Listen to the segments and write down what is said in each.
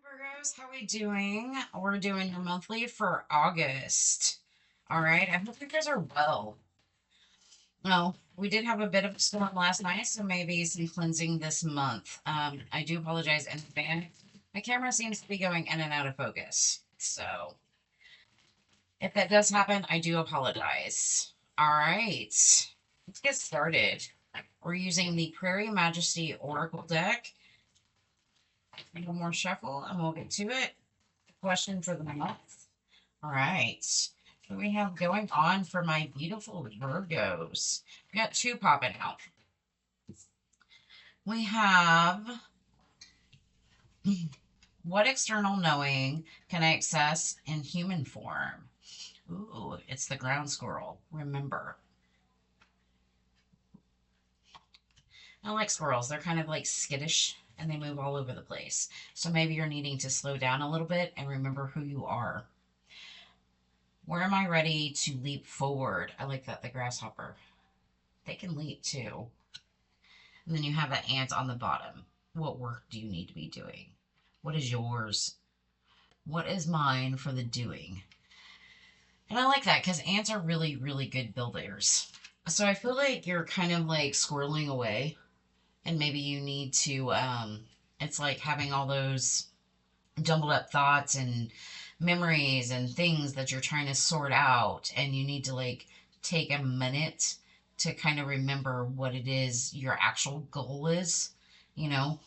Virgos, how we doing? We're doing your monthly for August. All right, I hope you guys are well. Well, we did have a bit of a storm last night, so maybe some cleansing this month. I do apologize in advance. My camera seems to be going in and out of focus, so if that does happen, I do apologize. All right, let's get started. We're using the Prairie Majesty Oracle deck. One more shuffle, and we'll get to it. Question for the month. All right. What do we have going on for my beautiful Virgos? We got two popping out. We have what external knowing can I access in human form? Ooh, it's the ground squirrel. Remember. I like squirrels. They're kind of like skittish and they move all over the place. So maybe you're needing to slow down a little bit and remember who you are. Where am I ready to leap forward? I like that, the grasshopper. They can leap too. And then you have that ant on the bottom. What work do you need to be doing? What is yours? What is mine for the doing? And I like that because ants are really, really good builders. So I feel like you're kind of like squirreling away and maybe you need to, it's like having all those jumbled up thoughts and memories and things that you're trying to sort out. And you need to like take a minute to kind of remember what it is your actual goal is, you know,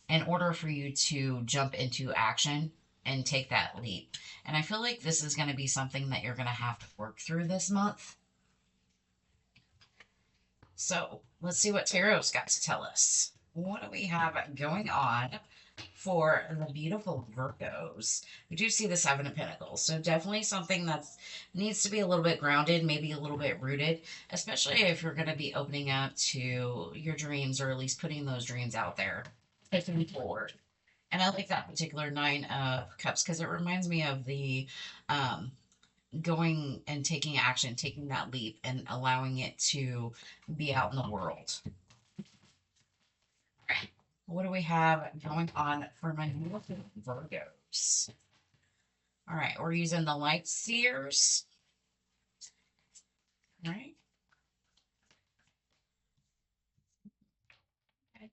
in order for you to jump into action and take that leap. And I feel like this is going to be something that you're going to have to work through this month. So let's see what Tarot's got to tell us. What do we have going on for the beautiful Virgos? We do see the Seven of Pentacles. So definitely something that needs to be a little bit grounded, maybe a little bit rooted, especially if you're going to be opening up to your dreams or at least putting those dreams out there, taking forward. And I like that particular Nine of Cups because it reminds me of the um, going and taking action, taking that leap and allowing it to be out in the world. What do we have going on for my beautiful Virgos? All right, we're using the Light Seers. All right. Okay.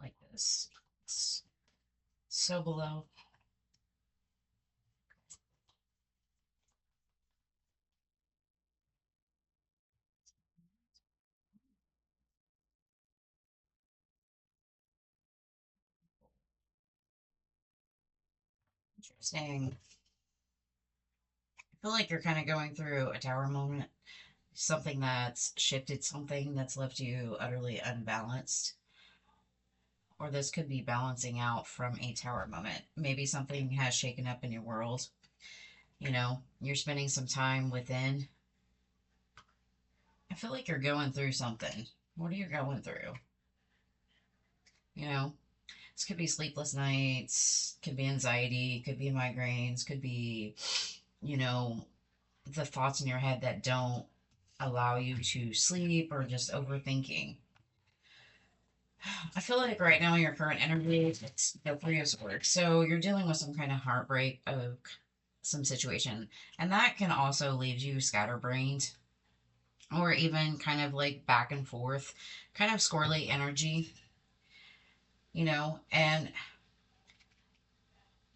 Like this. It's so below. Interesting. I feel like you're kind of going through a tower moment, something that's shifted, something that's left you utterly unbalanced. Or this could be balancing out from a tower moment. Maybe something has shaken up in your world. You know, you're spending some time within. I feel like you're going through something. What are you going through? You know, this could be sleepless nights, could be anxiety, could be migraines, could be, you know, the thoughts in your head that don't allow you to sleep or just overthinking. I feel like right now your current energy, it's the Three of Swords. So you're dealing with some kind of heartbreak of some situation. And that can also leave you scatterbrained or even kind of like back and forth, kind of squirrely energy, you know. And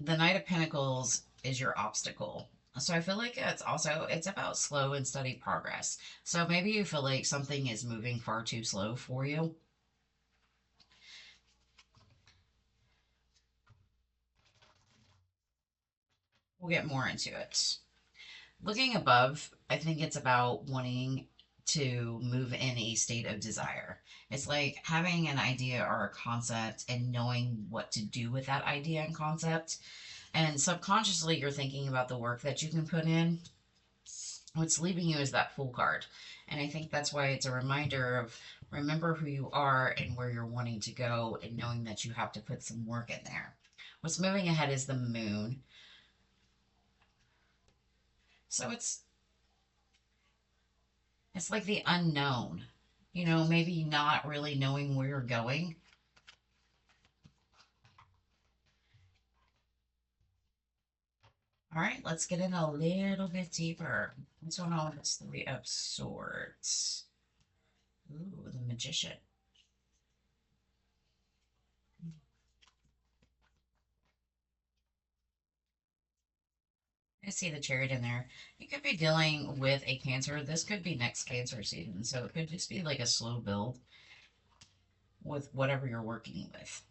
the Knight of Pentacles is your obstacle. So I feel like it's about slow and steady progress. So maybe you feel like something is moving far too slow for you. We'll get more into it. Looking above, I think it's about wanting to move in a state of desire. It's like having an idea or a concept and knowing what to do with that idea and concept. And subconsciously, you're thinking about the work that you can put in. What's leaving you is that Fool card. And I think that's why it's a reminder of remember who you are and where you're wanting to go and knowing that you have to put some work in there. What's moving ahead is the moon. So it's like the unknown. Maybe not really knowing where you're going. All right, let's get in a little bit deeper. What's going on with this Three of Swords? Ooh, the Magician. I see the Chariot in there. You could be dealing with a Cancer. This could be next Cancer season, so it could just be like a slow build with whatever you're working with.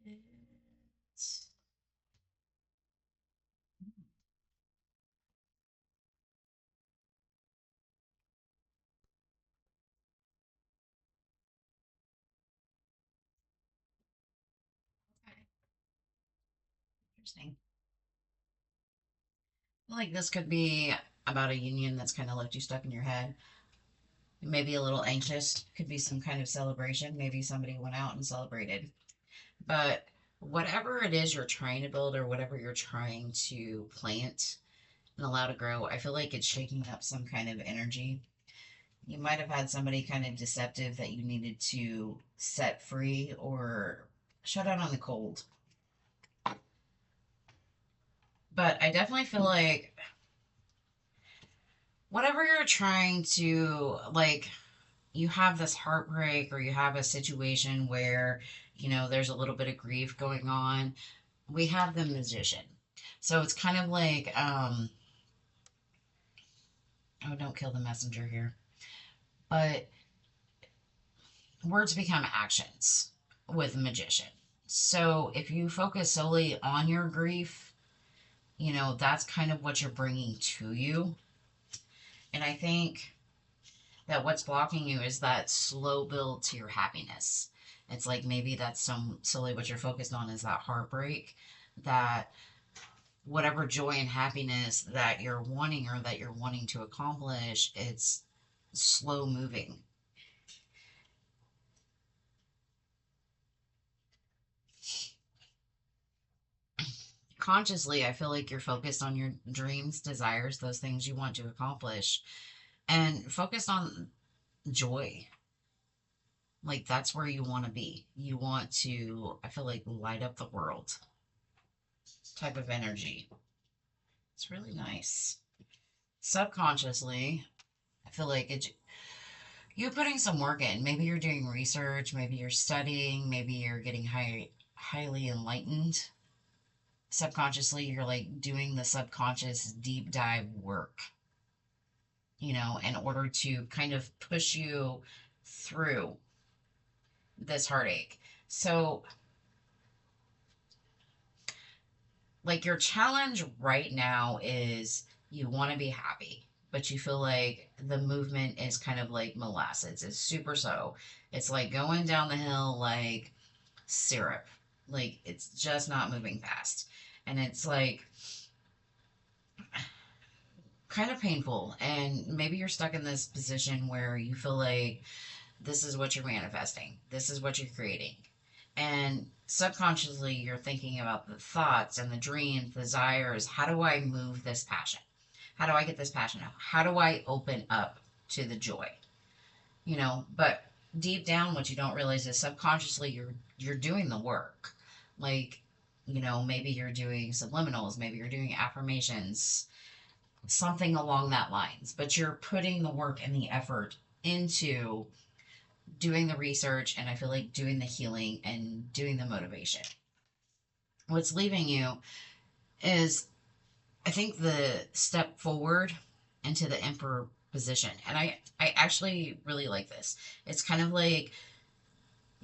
It's- Okay, interesting. Like this could be about a union that's kind of left you stuck in your head. Maybe a little anxious. Could be some kind of celebration. Maybe somebody went out and celebrated. But whatever it is you're trying to build or whatever you're trying to plant and allow to grow, I feel like it's shaking up some kind of energy. You might have had somebody kind of deceptive that you needed to set free or shut out on the cold. But I definitely feel like whatever you're trying to, like, you have this heartbreak or you have a situation where, there's a little bit of grief going on. We have the Magician. So it's kind of like, oh, don't kill the messenger here. But words become actions with a magician. So if you focus solely on your grief, that's kind of what you're bringing to you. And I think that what's blocking you is that slow build to your happiness. It's like maybe that's solely what you're focused on is that heartbreak, that whatever joy and happiness that you're wanting or that you're wanting to accomplish, it's slow moving. Consciously, I feel like you're focused on your dreams, desires, those things you want to accomplish, and focused on joy. Like that's where you want to be. You want to, I feel like, light up the world type of energy. It's really nice. Subconsciously, I feel like you're putting some work in. Maybe you're doing research, maybe you're studying, maybe you're getting highly enlightened. Subconsciously, you're like doing the subconscious deep dive work, in order to kind of push you through this heartache. So, like, your challenge right now is you want to be happy, but you feel like the movement is kind of like molasses. It's super slow. It's like going down the hill like syrup. Like, it's just not moving fast. And it's like kind of painful. And maybe you're stuck in this position where you feel like this is what you're manifesting, this is what you're creating. And subconsciously, you're thinking about the thoughts and the dreams, the desires. How do I move this passion? How do I get this passion out? How do I open up to the joy? But deep down, what you don't realize is subconsciously you're doing the work. Like, maybe you're doing subliminals, maybe you're doing affirmations, something along that lines. But you're putting the work and the effort into doing the research and I feel like doing the healing and doing the motivation. What's leaving you is, I think, the step forward into the emperor position. And I actually really like this. It's kind of like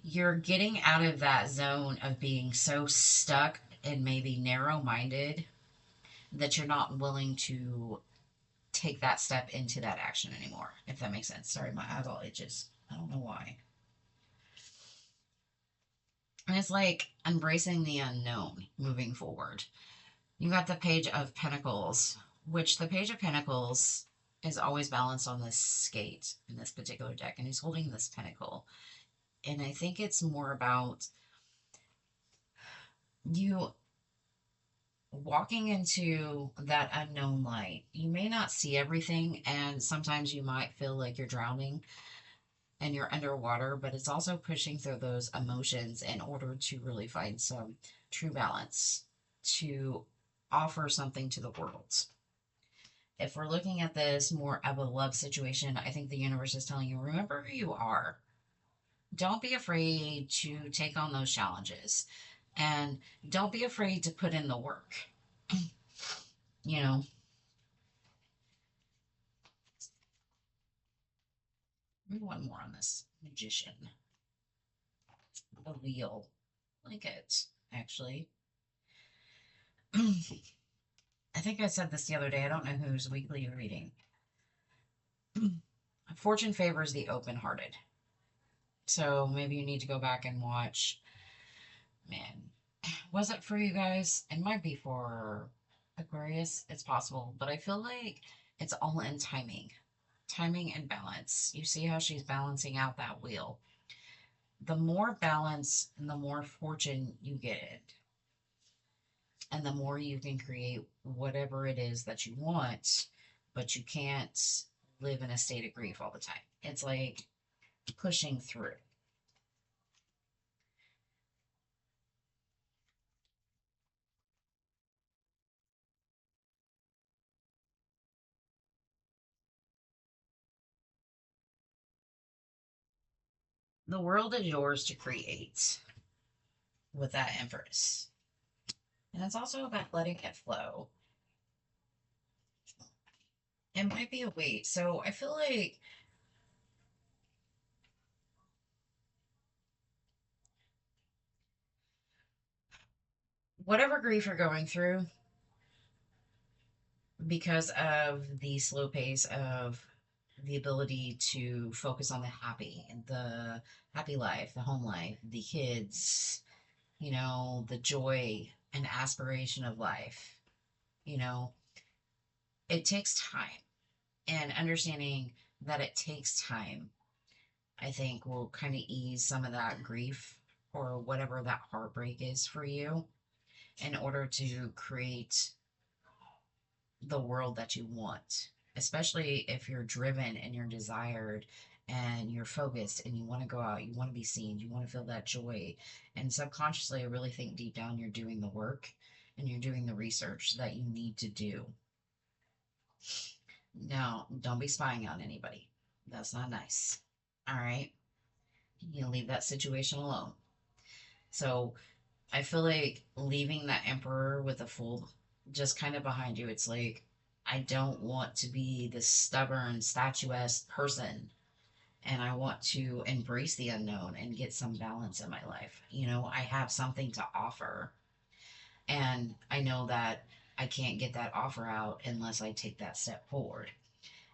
you're getting out of that zone of being so stuck and maybe narrow minded that you're not willing to take that step into that action anymore, if that makes sense. Sorry, my eyeball itches. I don't know why. And it's like embracing the unknown moving forward. You got the Page of Pentacles, which the Page of Pentacles is always balanced on this skate in this particular deck, and he's holding this pentacle. And I think it's more about you walking into that unknown light. You may not see everything, and sometimes you might feel like you're drowning and you're underwater, but it's also pushing through those emotions in order to really find some true balance to offer something to the world. If we're looking at this more of a love situation, I think the universe is telling you, remember who you are. Don't be afraid to take on those challenges. And don't be afraid to put in the work. You know, maybe one more on this magician. The wheel. I like it, actually. I think I said this the other day. I don't know whose weekly you're reading. Fortune favors the open hearted. So maybe you need to go back and watch. Man, was it for you guys? It might be for Aquarius. It's possible. But I feel like it's all in timing. Timing and balance. You see how she's balancing out that wheel. The more balance and the more fortune you get, and the more you can create whatever it is that you want, but you can't live in a state of grief all the time. It's like pushing through. The world is yours to create with that Empress. And it's also about letting it flow. It might be a weight. So I feel like whatever grief you're going through, because of the slow pace of the ability to focus on the happy life, the home life, the kids, the joy and aspiration of life, you know, it takes time. And understanding that it takes time, I think, will kind of ease some of that grief or whatever that heartbreak is for you in order to create the world that you want, especially if you're driven and you're desired and you're focused and you want to go out, you want to be seen, you want to feel that joy. And subconsciously, I really think deep down you're doing the work and you're doing the research that you need to do. Now, don't be spying on anybody. That's not nice. All right. You leave that situation alone. So I feel like leaving that emperor with a fool just kind of behind you, it's like, I don't want to be this stubborn, statuesque person. And I want to embrace the unknown and get some balance in my life. I have something to offer. And I know that I can't get that offer out unless I take that step forward.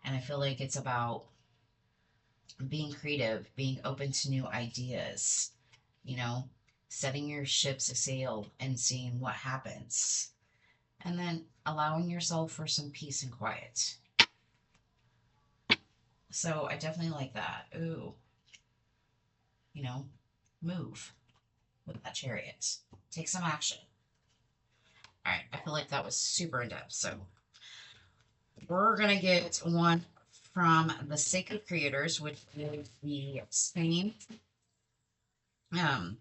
And I feel like it's about being creative, being open to new ideas, you know, setting your ships a sail and seeing what happens. And then allowing yourself for some peace and quiet. So I definitely like that. Ooh, you know, move with that chariot. Take some action. All right, I feel like that was super in depth. So we're going to get one from the Sacred Creators, which is the same um,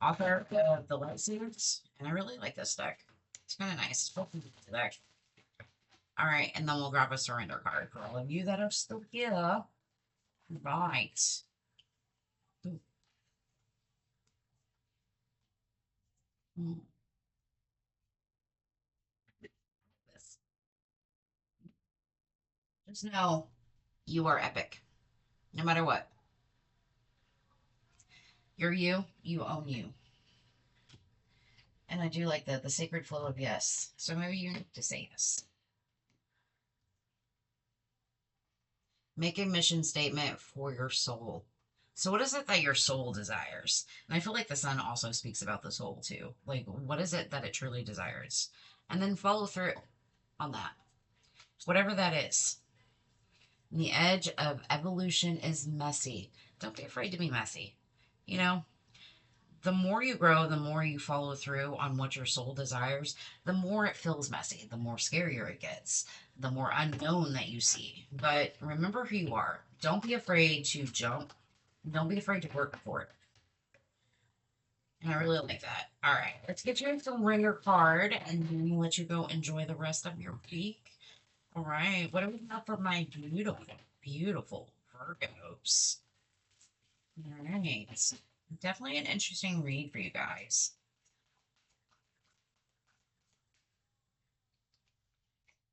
author of the Light Series. And I really like this deck. It's kind of nice. It's fun deck. All right, and then we'll grab a surrender card for all of you that are still here. Right. Ooh. Mm, this. Just know you are epic, no matter what. You're you, you own you. And I do like the sacred flow of yes. So maybe you need to say yes. Make a mission statement for your soul. So what is it that your soul desires? And I feel like the sun also speaks about the soul too. Like, what is it that it truly desires? And then follow through on that. whatever that is. The edge of evolution is messy. Don't be afraid to be messy. You know, the more you grow, the more you follow through on what your soul desires, the more it feels messy, the more scarier it gets, the more unknown that you see. But remember who you are. Don't be afraid to jump. Don't be afraid to work for it. And I really like that. All right, let's get you some rare card and then we'll let you go enjoy the rest of your week. All right, what do we have for my beautiful, beautiful Virgos? All right, definitely an interesting read for you guys.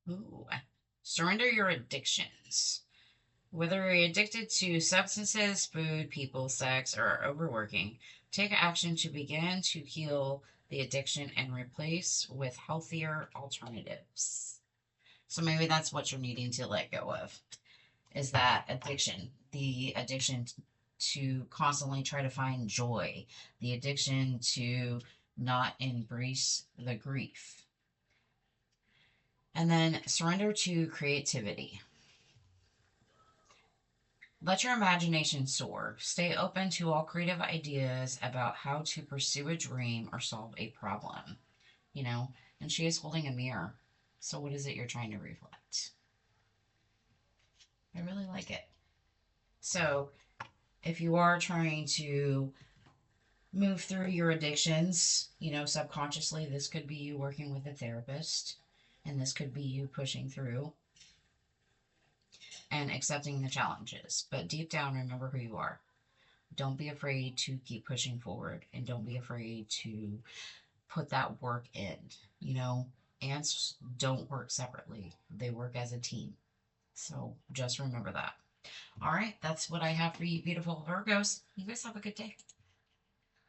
Ooh, surrender your addictions. Whether you're addicted to substances, food, people, sex, or overworking, take action to begin to heal the addiction and replace with healthier alternatives. So maybe that's what you're needing to let go of is that addiction, the addiction to constantly try to find joy, the addiction to not embrace the grief. And then surrender to creativity. Let your imagination soar. Stay open to all creative ideas about how to pursue a dream or solve a problem. You know, and she is holding a mirror. So, what is it you're trying to reflect? I really like it. So, if you are trying to move through your addictions, you know, subconsciously, this could be you working with a therapist, and this could be you pushing through and accepting the challenges. But deep down, remember who you are. Don't be afraid to keep pushing forward and don't be afraid to put that work in. You know, ants don't work separately, they work as a team. So just remember that. All right, that's what I have for you, beautiful Virgos. You guys have a good day.